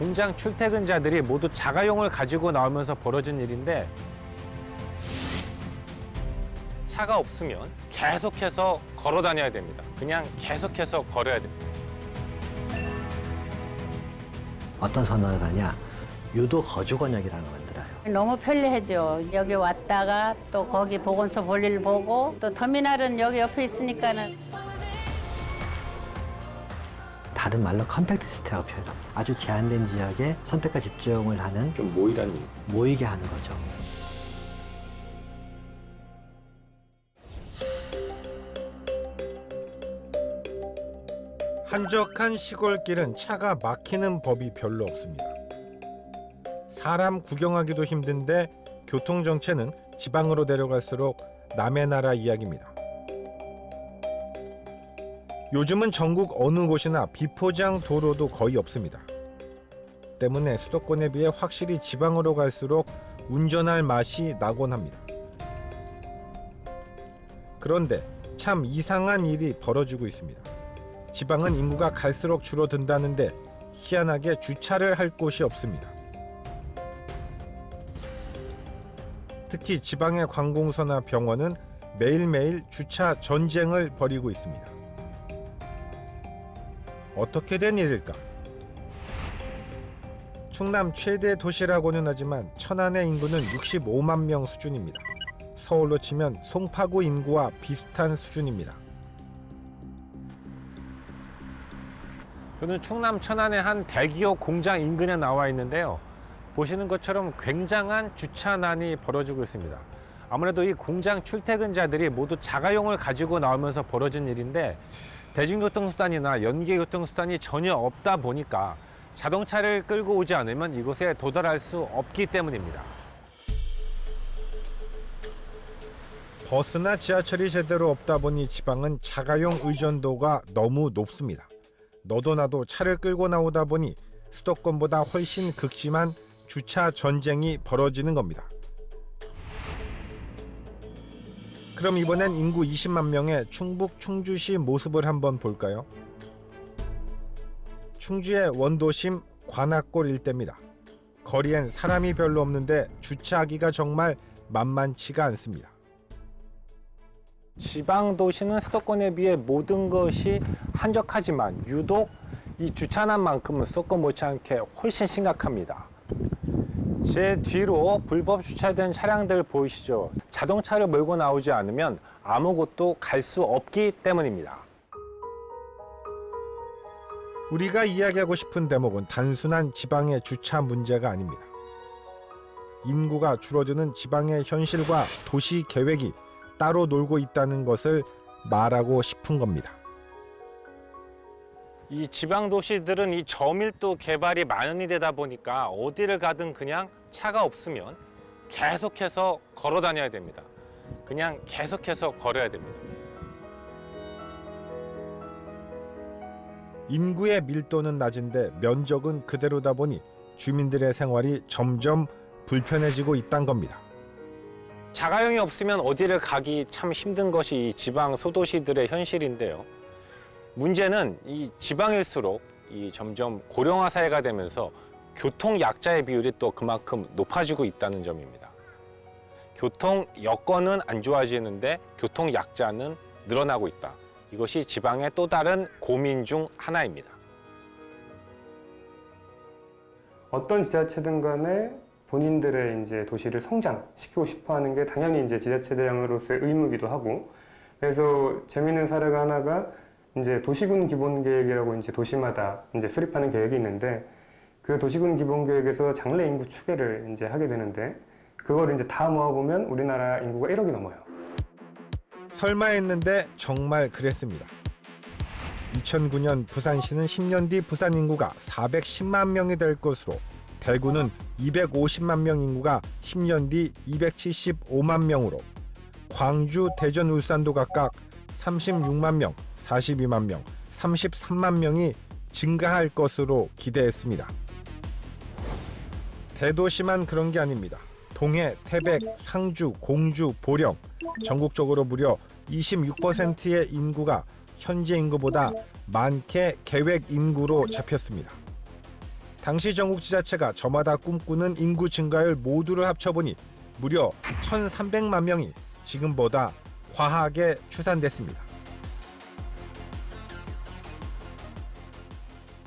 공장 출퇴근자들이 모두 자가용을 가지고 나오면서 벌어진 일인데, 차가 없으면 계속해서 걸어 다녀야 됩니다. 그냥 계속해서 걸어야 됩니다. 어떤 선언을 하냐? 유도 거주 권역이라는 걸 만들어요. 너무 편리하죠. 여기 왔다가 또 거기 보건소 볼일 보고 또 터미널은 여기 옆에 있으니까는. 다른 말로 컴팩트 시티라고 표현합니다. 아주 제한된 지역에 선택과 집중을 하는, 좀 모이라는 얘기. 모이게 하는 거죠. 한적한 시골길은 차가 막히는 법이 별로 없습니다. 사람 구경하기도 힘든데 교통정체는 지방으로 내려갈수록 남의 나라 이야기입니다. 요즘은 전국 어느 곳이나 비포장 도로도 거의 없습니다. 때문에 수도권에 비해 확실히 지방으로 갈수록 운전할 맛이 나곤 합니다. 그런데 참 이상한 일이 벌어지고 있습니다. 지방은 인구가 갈수록 줄어든다는데 희한하게 주차를 할 곳이 없습니다. 특히 지방의 관공서나 병원은 매일매일 주차 전쟁을 벌이고 있습니다. 어떻게 된 일일까? 충남 최대 도시라고는 하지만 천안의 인구는 65만 명 수준입니다. 서울로 치면 송파구 인구와 비슷한 수준입니다. 저는 충남 천안의 한 대기업 공장 인근에 나와 있는데요. 보시는 것처럼 굉장한 주차난이 벌어지고 있습니다. 아무래도 이 공장 출퇴근자들이 모두 자가용을 가지고 나오면서 벌어진 일인데, 대중교통수단이나 연계교통수단이 전혀 없다 보니까 자동차를 끌고 오지 않으면 이곳에 도달할 수 없기 때문입니다. 버스나 지하철이 제대로 없다 보니 지방은 자가용 의존도가 너무 높습니다. 너도 나도 차를 끌고 나오다 보니 수도권보다 훨씬 극심한 주차 전쟁이 벌어지는 겁니다. 그럼 이번엔 인구 20만 명의 충북 충주시 모습을 한번 볼까요? 충주의 원도심 관악골 일대입니다. 거리엔 사람이 별로 없는데 주차하기가 정말 만만치가 않습니다. 지방 도시는 수도권에 비해 모든 것이 한적하지만 유독 이 주차난만큼은 수도권 못지않게 훨씬 심각합니다. 제 뒤로 불법 주차된 차량들 보이시죠? 자동차를 몰고 나오지 않으면 아무 곳도 갈 수 없기 때문입니다. 우리가 이야기하고 싶은 대목은 단순한 지방의 주차 문제가 아닙니다. 인구가 줄어드는 지방의 현실과 도시 계획이 따로 놀고 있다는 것을 말하고 싶은 겁니다. 이 지방 도시들은 이 저밀도 개발이 만연이 되다 보니까 어디를 가든 그냥 차가 없으면 계속해서 걸어 다녀야 됩니다. 그냥 계속해서 걸어야 됩니다. 인구의 밀도는 낮은데 면적은 그대로다 보니 주민들의 생활이 점점 불편해지고 있다는 겁니다. 자가용이 없으면 어디를 가기 참 힘든 것이 이 지방 소도시들의 현실인데요. 문제는 이 지방일수록 이 점점 고령화 사회가 되면서 교통 약자의 비율이 또 그만큼 높아지고 있다는 점입니다. 교통 여건은 안 좋아지는데 교통 약자는 늘어나고 있다. 이것이 지방의 또 다른 고민 중 하나입니다. 어떤 지자체든 간에 본인들의 이제 도시를 성장시키고 싶어 하는 게 당연히 이제 지자체장으로서의 의무이기도 하고, 그래서 재미있는 사례가 하나가 이제 도시군 기본 계획이라고 이제 도시마다 이제 수립하는 계획이 있는데, 그 도시군 기본 계획에서 장래 인구 추계를 이제 하게 되는데, 그걸 이제 다 모아보면 우리나라 인구가 1억이 넘어요. 설마 했는데 정말 그랬습니다. 2009년 부산시는 10년 뒤 부산 인구가 410만 명이 될 것으로, 대구는 250만 명 인구가 10년 뒤 275만 명으로, 광주, 대전, 울산도 각각 36만 명, 42만 명, 33만 명이 증가할 것으로 기대했습니다. 대도시만 그런 게 아닙니다. 동해, 태백, 상주, 공주, 보령, 전국적으로 무려 26%의 인구가 현재 인구보다 많게 계획 인구로 잡혔습니다. 당시 전국 지자체가 저마다 꿈꾸는 인구 증가율 모두를 합쳐보니 무려 1,300만 명이 지금보다 과하게 추산됐습니다.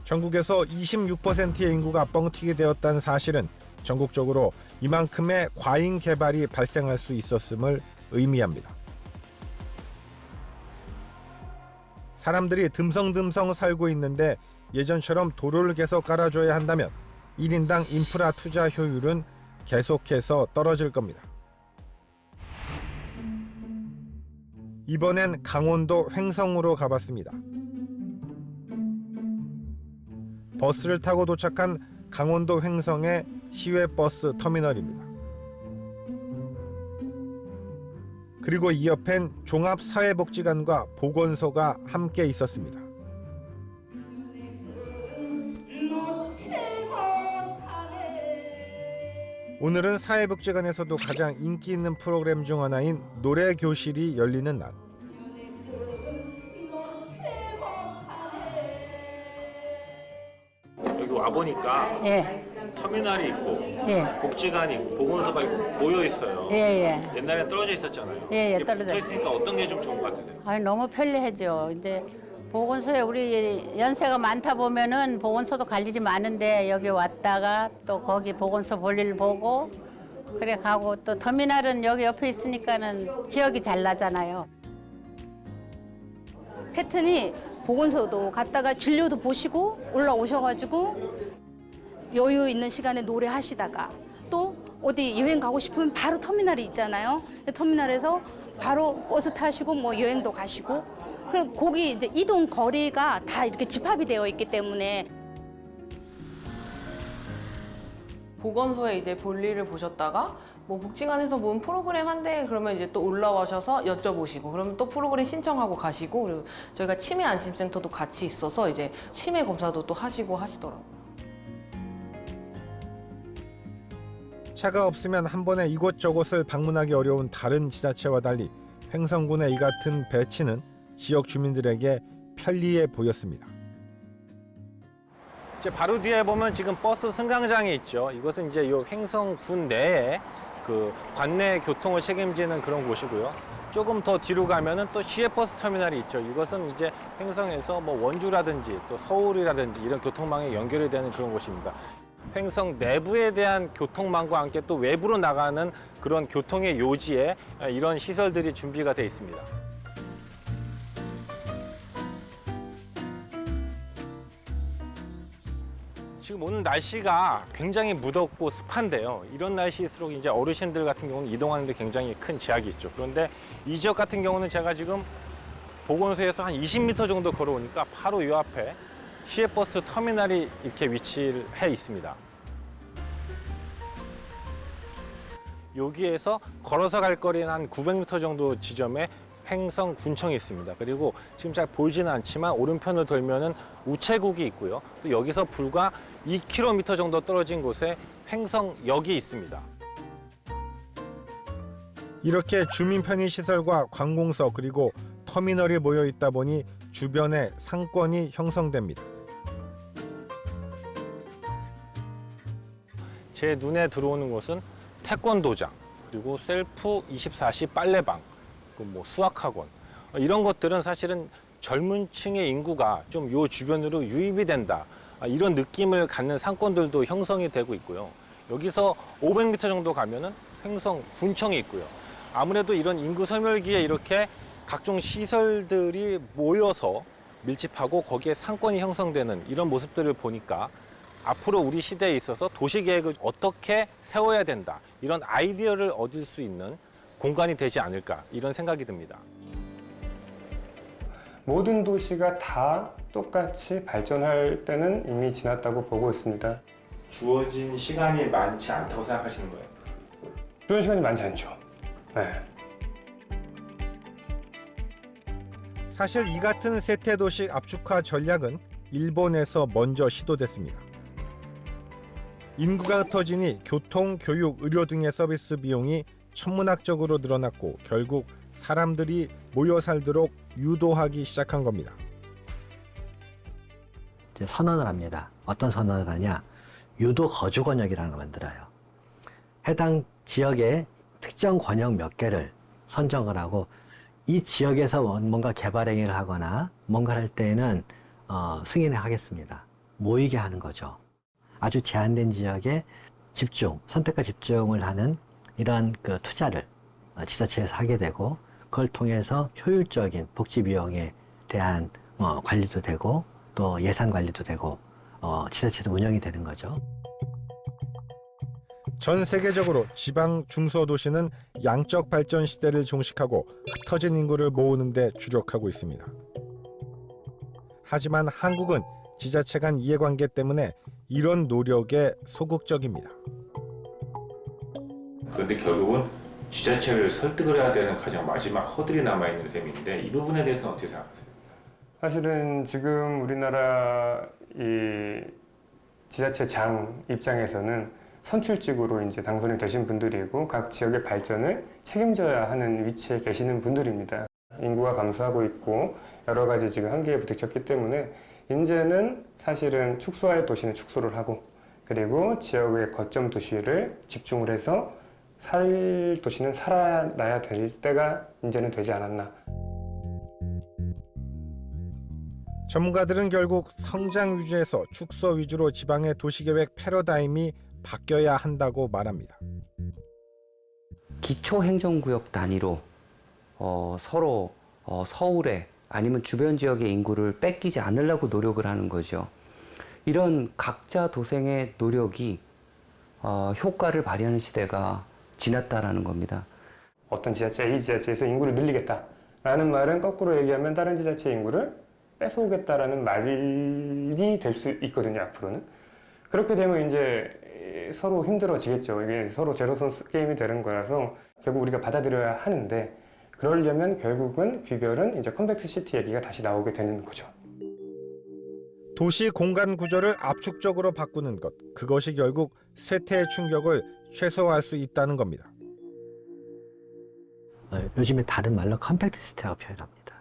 전국에서 26%의 인구가 뻥튀기 되었다는 사실은 전국적으로 이만큼의 과잉 개발이 발생할 수 있었음을 의미합니다. 사람들이 듬성듬성 살고 있는데 예전처럼 도로를 계속 깔아줘야 한다면 1인당 인프라 투자 효율은 계속해서 떨어질 겁니다. 이번엔 강원도 횡성으로 가봤습니다. 버스를 타고 도착한 강원도 횡성의 시외버스 터미널입니다. 그리고 이 옆엔 종합사회복지관과 보건소가 함께 있었습니다. 오늘은 사회복지관에서도 가장 인기 있는 프로그램 중 하나인 노래교실이 열리는 날. 여기 와보니까 예, 터미널이 있고 예, 복지관이 있고 보건소가 있고 모여 있어요. 예, 예. 옛날에 떨어져 있었잖아요. 예, 예, 이게 떨어져 붙어 있으니까 어떤 게 좀 좋은 것 같으세요? 아니, 너무 편리하죠. 이제 보건소에 우리 연세가 많다 보면은 보건소도 갈 일이 많은데 여기 왔다가 또 거기 보건소 볼 일 보고 그래 가고 또 터미널은 여기 옆에 있으니까는 기억이 잘 나잖아요. 패턴이 보건소도 갔다가 진료도 보시고 올라오셔가지고 여유 있는 시간에 노래하시다가 또 어디 여행 가고 싶으면 바로 터미널이 있잖아요. 터미널에서 바로 버스 타시고 뭐 여행도 가시고 그 거기 이제 이동 거리가 다 이렇게 집합이 되어 있기 때문에 보건소에 이제 볼일을 보셨다가 뭐 복지관에서 뭔 프로그램 한대 그러면 이제 또 올라와셔서 여쭤보시고 그러면 또 프로그램 신청하고 가시고 그리고 저희가 치매 안심센터도 같이 있어서 이제 치매 검사도 또 하시고 하시더라고요. 차가 없으면 한 번에 이곳저곳을 방문하기 어려운 다른 지자체와 달리 횡성군의 이 같은 배치는 지역 주민들에게 편리해 보였습니다. 이제 바로 뒤에 보면 지금 버스 승강장이 있죠. 이것은 이제 이 횡성군 내에 그 관내 교통을 책임지는 그런 곳이고요. 조금 더 뒤로 가면은 또 시외버스 터미널이 있죠. 이것은 이제 횡성에서 뭐 원주라든지 또 서울이라든지 이런 교통망에 연결이 되는 그런 곳입니다. 횡성 내부에 대한 교통망과 함께 또 외부로 나가는 그런 교통의 요지에 이런 시설들이 준비가 돼 있습니다. 지금 오늘 날씨가 굉장히 무덥고 습한데요. 이런 날씨일수록 이제 어르신들 같은 경우는 이동하는데 굉장히 큰 제약이 있죠. 그런데 이 지역 같은 경우는 제가 지금 보건소에서 한 20m 정도 걸어오니까 바로 이 앞에 시외버스 터미널이 이렇게 위치를 해 있습니다. 여기에서 걸어서 갈 거리는 한 900m 정도 지점에 횡성군청이 있습니다. 그리고 지금 잘 보이지는 않지만 오른편을 돌면은 우체국이 있고요. 또 여기서 불과 2km 정도 떨어진 곳에 횡성역이 있습니다. 이렇게 주민 편의시설과 관공서 그리고 터미널이 모여 있다 보니 주변에 상권이 형성됩니다. 제 눈에 들어오는 곳은 태권도장, 그리고 셀프 24시 빨래방, 뭐 수학학원 이런 것들은 사실은 젊은 층의 인구가 좀 요 주변으로 유입이 된다 이런 느낌을 갖는 상권들도 형성이 되고 있고요. 여기서 500m 정도 가면은 횡성군청이 있고요. 아무래도 이런 인구 소멸기에 이렇게 각종 시설들이 모여서 밀집하고 거기에 상권이 형성되는 이런 모습들을 보니까 앞으로 우리 시대에 있어서 도시계획을 어떻게 세워야 된다 이런 아이디어를 얻을 수 있는 공간이 되지 않을까 이런 생각이 듭니다. 모든 도시가 다 똑같이 발전할 때는 이미 지났다고 보고 있습니다. 주어진 시간이 많지 않다고 생각하시는 거예요? 주어진 시간이 많지 않죠. 네. 사실 이 같은 세태도시 압축화 전략은 일본에서 먼저 시도됐습니다. 인구가 흩어지니 교통, 교육, 의료 등의 서비스 비용이 천문학적으로 늘어났고 결국 사람들이 모여 살도록 유도하기 시작한 겁니다. 이제 선언을 합니다. 어떤 선언을 하냐? 유도 거주 권역이라는 걸 만들어요. 해당 지역의 특정 권역 몇 개를 선정을 하고 이 지역에서 뭔가 개발 행위를 하거나 뭔가를 할 때에는 승인을 하겠습니다. 모이게 하는 거죠. 아주 제한된 지역에 선택과 집중을 하는 이러한 그 투자를 지자체에서 하게 되고 그걸 통해서 효율적인 복지 비용에 대한 관리도 되고 또 예산 관리도 되고 지자체도 운영이 되는 거죠. 전 세계적으로 지방 중소도시는 양적 발전 시대를 종식하고 흩어진 인구를 모으는 데 주력하고 있습니다. 하지만 한국은 지자체 간 이해관계 때문에 이런 노력에 소극적입니다. 그런데 결국은 지자체를 설득을 해야 되는 가장 마지막 허들이 남아있는 셈인데 이 부분에 대해서는 어떻게 생각하세요? 사실은 지금 우리나라 이 지자체장 입장에서는 선출직으로 이제 당선이 되신 분들이고 각 지역의 발전을 책임져야 하는 위치에 계시는 분들입니다. 인구가 감소하고 있고 여러 가지 지금 한계에 부딪혔기 때문에 이제는 사실은 축소할 도시는 축소를 하고 그리고 지역의 거점 도시를 집중을 해서 살 도시는 살아나야 될 때가 이제는 되지 않았나. 전문가들은 결국 성장 위주에서 축소 위주로 지방의 도시계획 패러다임이 바뀌어야 한다고 말합니다. 기초행정구역 단위로 서로 서울에 아니면 주변 지역의 인구를 뺏기지 않으려고 노력을 하는 거죠. 이런 각자 도생의 노력이 효과를 발휘하는 시대가 지났다라는 겁니다. 어떤 지자체, A 지자체에서 인구를 늘리겠다라는 말은 거꾸로 얘기하면 다른 지자체의 인구를 뺏어오겠다라는 말이 될 수 있거든요, 앞으로는. 그렇게 되면 이제 서로 힘들어지겠죠. 이게 서로 제로섬 게임이 되는 거라서 결국 우리가 받아들여야 하는데 그러려면 결국은 귀결은 이제 컴팩트 시티 얘기가 다시 나오게 되는 거죠. 도시 공간 구조를 압축적으로 바꾸는 것, 그것이 결국 쇠퇴의 충격을 최소화할 수 있다는 겁니다. 요즘에 다른 말로 컴팩트 시티라고 표현합니다.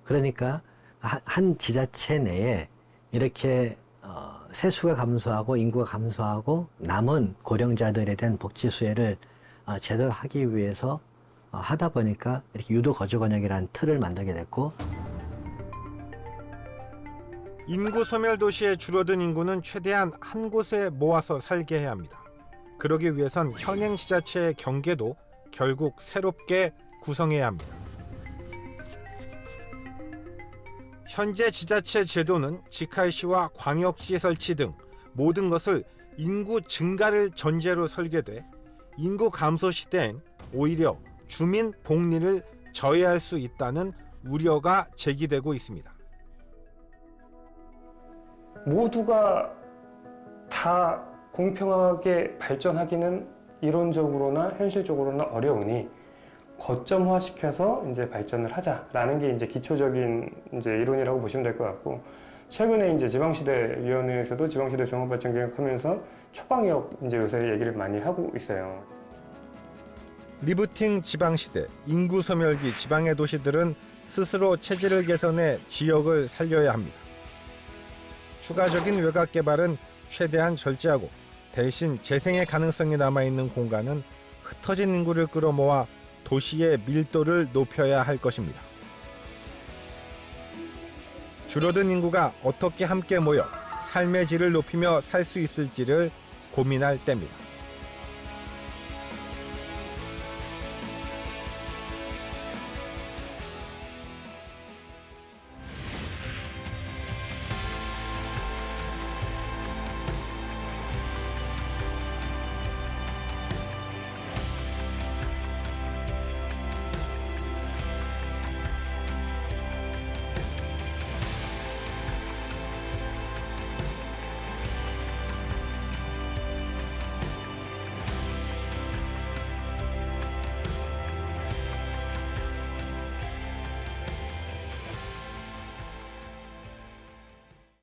그러니까 한 지자체 내에 이렇게 세수가 감소하고 인구가 감소하고 남은 고령자들에 대한 복지 수혜를 제대로 하기 위해서 하다 보니까 이렇게 유도 거주 권역이라는 틀을 만들게 됐고, 인구 소멸 도시의 줄어든 인구는 최대한 한 곳에 모아서 살게 해야 합니다. 그러기 위해선 현행 지자체의 경계도 결국 새롭게 구성해야 합니다. 현재 지자체 제도는 직할시와 광역시 설치 등 모든 것을 인구 증가를 전제로 설계돼 인구 감소 시대엔 오히려 주민 복리를 저해할 수 있다는 우려가 제기되고 있습니다. 모두가 다 공평하게 발전하기는 이론적으로나 현실적으로나 어려우니 거점화시켜서 이제 발전을 하자라는 게 이제 기초적인 이제 이론이라고 보시면 될 것 같고, 최근에 이제 지방시대위원회에서도 지방시대 종합발전 계획하면서 초광역 이제 요새 얘기를 많이 하고 있어요. 리부팅 지방시대, 인구 소멸기 지방의 도시들은 스스로 체질을 개선해 지역을 살려야 합니다. 추가적인 외곽 개발은 최대한 절제하고 대신 재생의 가능성이 남아있는 공간은 흩어진 인구를 끌어모아 도시의 밀도를 높여야 할 것입니다. 줄어든 인구가 어떻게 함께 모여 삶의 질을 높이며 살 수 있을지를 고민할 때입니다.